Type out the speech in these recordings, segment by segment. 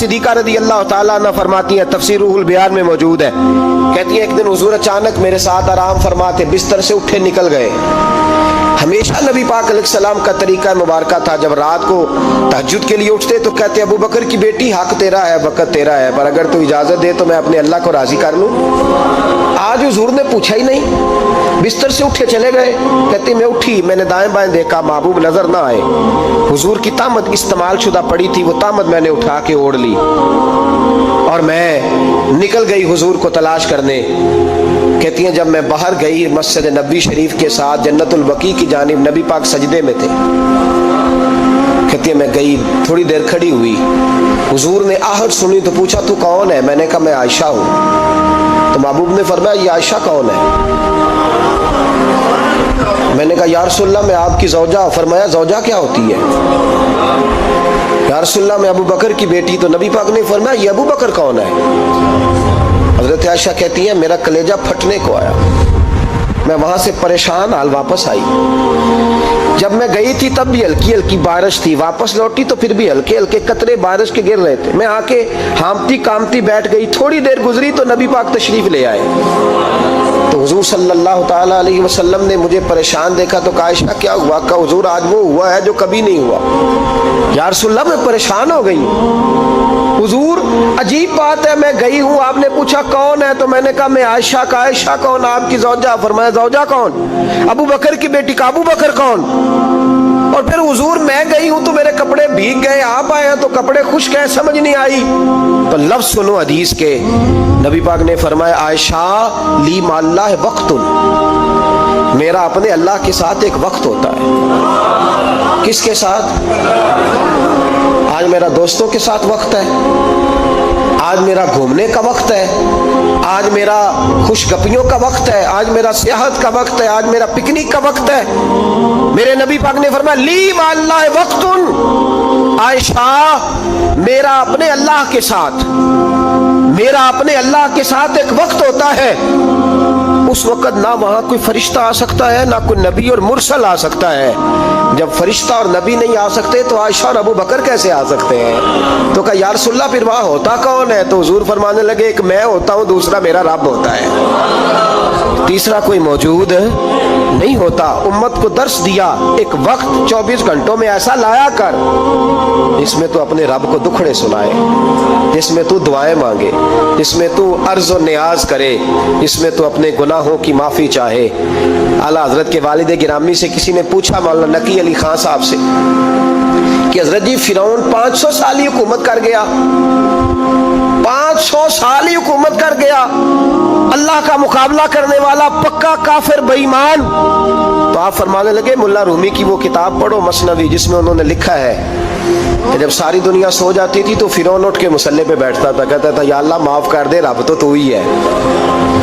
सिद्दीक़ा रज़ी अल्लाह ताला अन्हा फरमाती हैं, तफसीर रूहुल बयान में मौजूद है, कहती हैं एक दिन हुजूर अचानक मेरे साथ आराम फरमाते बिस्तर से उठे निकल गए। हमेशा नबी पाक अलैहिस्सलाम का तरीका मुबारका था, जब रात को तहज्जुद के लिए उठते तो कहते अबू बकर की बेटी हक तेरा है, वक़्त तेरा है, पर अगर तू इजाज़त दे तो मैं अपने अल्लाह को राज़ी कर लूँ। आज हुजूर ने पूछा ही नहीं, बिस्तर से उठे चले गए। कहते मैं उठी, मैंने दाएं बाएं देखा, महबूब नजर ना आए। हुजूर की तामत इस्तेमाल शुदा पड़ी थी, वो तामत मैंने उठा के ओढ़ ली और मैं निकल गई हुजूर को तलाश करने। कहती हैं जब मैं बाहर गई मस्जिद नबी शरीफ के साथ जन्नतुल बकी की जानिब, नबी पाक सजदे में थे। कहती है मैं गई, थोड़ी देर खड़ी हुई, हुजूर ने आहट सुनी तो पूछा तू कौन है? मैंने कहा मैं आयशा हूँ। तो महबूब ने फरमाया ये आयशा कौन है? मैंने कहा या रसूलल्लाह मैं आपकी ज़ौजा। फरमाया ज़ौजा क्या होती है? या रसूलल्लाह मैं अबू बकर की बेटी। तो नबी पाक ने फरमाया ये अबू बकर कौन है? हज़रत आयशा कहती है मेरा कलेजा फटने को आया, मैं वहां से परेशान हाल वापस आई। जब मैं गई थी तब भी हल्की हल्की बारिश थी, वापस लौटी तो फिर भी हल्के हल्के कतरे बारिश के गिर रहे थे। मैं आके हामती कामती बैठ गई, थोड़ी देर गुजरी तो नबी पाक तशरीफ ले आए। तो हुजूर सल्लल्लाहु ताला अलैहि वसल्लम ने मुझे परेशान देखा तो कहा आयशा क्या हुआ? कहा हुजूर आज वो हुआ है जो कभी नहीं हुआ। या रसूलल्लाह मैं परेशान हो गई। हुजूर अजीब बात है, मैं गई हूँ, आपने पूछा कौन है तो मैंने कहा मैं आयशा। का आयशा कौन? आपकी ज़ौजा। फरमाया ज़ौजा कौन? अबू बकर की बेटी। का अबू बकर कौन? और फिर हुजूर मैं गई हूं तो मेरे कपड़े भीग गए, आप आए हैं तो कपड़े खुश्क हैं, समझ नहीं आई। तो लफ्ज सुनो हदीस के, नबी पाक ने फरमाया आयशा ली माल्लाह वक्तुन, मेरा अपने अल्लाह के साथ एक वक्त होता है। किसके साथ? आज मेरा दोस्तों के साथ वक्त है, आज मेरा घूमने का वक्त है, आज मेरा खुशगपियों का वक्त है, आज मेरा सियाहत का वक्त है, आज मेरा पिकनिक का वक्त है। मेरे नबी पाक ने फरमाया ली माल्लाह वक्तुन, आयशा मेरा अपने अल्लाह के साथ, मेरा अपने अल्लाह के साथ एक वक्त होता है। उस वक्त ना वहां कोई फरिश्ता आ सकता है, ना कोई नबी और मुरसल आ सकता है। जब फरिश्ता और नबी नहीं आ सकते तो आयशा और अबू बकर कैसे आ सकते हैं? तो कहा या रसूलल्लाह फिर वहां होता कौन है? तो हुजूर फरमाने लगे एक मैं होता हूं, दूसरा मेरा रब होता है, तीसरा कोई मौजूद नहीं होता। उम्मत को दर्श दिया एक वक्त 24 घंटों में ऐसा लाया कर जिसमें तू अपने रब को दुखड़े सुनाए, जिसमें तू दुआएं मांगे, जिसमें तू अर्ज और नियाज करे, जिसमें तू अपने गुनाहों की माफी चाहे। आला हजरत के वालिद गिरामी से किसी ने पूछा मौलाना नकी अली खान साहब से कि हजरत जी फिरौन 500 साल ही हुकूमत कर गया, 500 साल ही हुकूमत कर गया, अल्लाह का मुकाबला करने वाला पक्का काफिर बेईमान। तो आप फरमाने लगे मुल्ला रूमी की वो किताब पढ़ो मसनवी, जिसमें उन्होंने लिखा है कि जब सारी दुनिया सो जाती थी तो फिरौन उठ के मुसल्ले पे बैठता था, कहता था या अल्लाह माफ कर दे, रब तो तू ही है,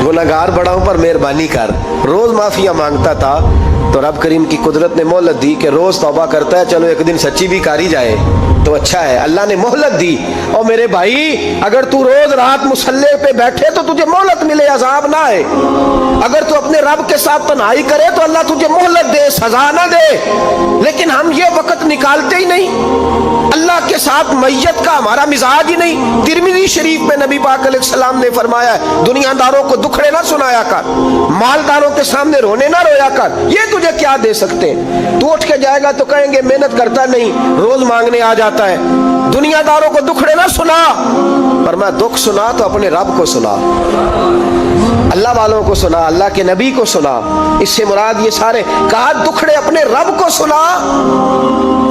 गुनहगार बड़ा हूं पर मेहरबानी कर। रोज माफिया मांगता था तो रब करीम की कुदरत ने मोहलत दी कि रोज तौबा करता है, चलो एक दिन सच्ची भी कारी जाए तो अच्छा है। अल्लाह ने मोहलत दी। और मेरे भाई अगर तू रोज रात मुसल्ले पे बैठे तो तुझे मोहलत मिले, अजाब ना आए। अगर तू अपने रब के साथ तन्हाई करे तो अल्लाह तुझे मोहलत दे, सजा ना दे। लेकिन हम ये वक्त निकालते ही नहीं, अल्लाह के साथ मैयत का हमारा मिजाज ही नहीं। तिरमिज़ी शरीफ में नबी पाक अलैहिस्सलाम ने फरमाया दुनियादारों को दुखड़े ना सुनाया कर, मालदारों के सामने रोने ना रोया कर, ये तुझे क्या दे सकते? तू उठ के जाएगा तो कहेंगे मेहनत करता नहीं, रोज मांगने आ जाता है। दुनियादारों को दुखड़े ना सुना, पर मैं दुख सुना तो अपने रब को सुना, अल्लाह वालों को सुना, अल्लाह के नबी को सुना। इससे मुराद ये सारे कहा दुखड़े अपने रब को सुना।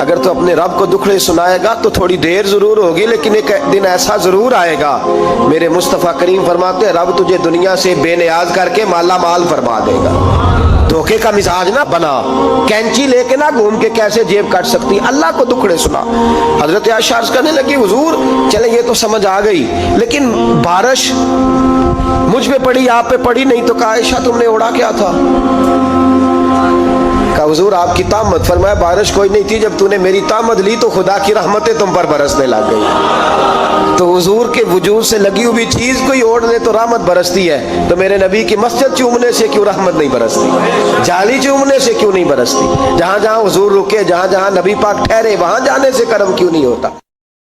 अगर तो अपने रब को दुखड़े सुनाएगा तो थोड़ी देर जरूर होगी, लेकिन एक दिन ऐसा जरूर आएगा, मेरे मुस्तफ़ा करीम फरमाते हैं रब तुझे दुनिया से बेनियाज करके माला माल फरमा देगा। धोखे का मिजाज ना बना, कैंची लेके ना घूम के कैसे जेब काट सकती, अल्लाह को दुखड़े सुना। हजरत आयशा अर्ज करने लगी हुजूर चले ये तो समझ आ गई, लेकिन बारिश मुझ पे पड़ी आप पे पड़ी नहीं। तो कहा आयशा तुमने ओढ़ा क्या था? कहा हुजूर आपकी तामत। फरमाया बारिश कोई नहीं थी, जब तूने मेरी तामत ली तो खुदा की रहमतें तुम पर बरसने लग गई। तो हुजूर के वजूद से लगी हुई चीज कोई ओढ़ ले तो रहमत बरसती है, तो मेरे नबी की मस्जिद चूमने से क्यों रहमत नहीं बरसती? जाली चूमने से क्यों नहीं बरसती? जहां जहां हुजूर रुके, जहां जहां नबी पाक ठहरे, वहां जाने से करम क्यों नहीं होता?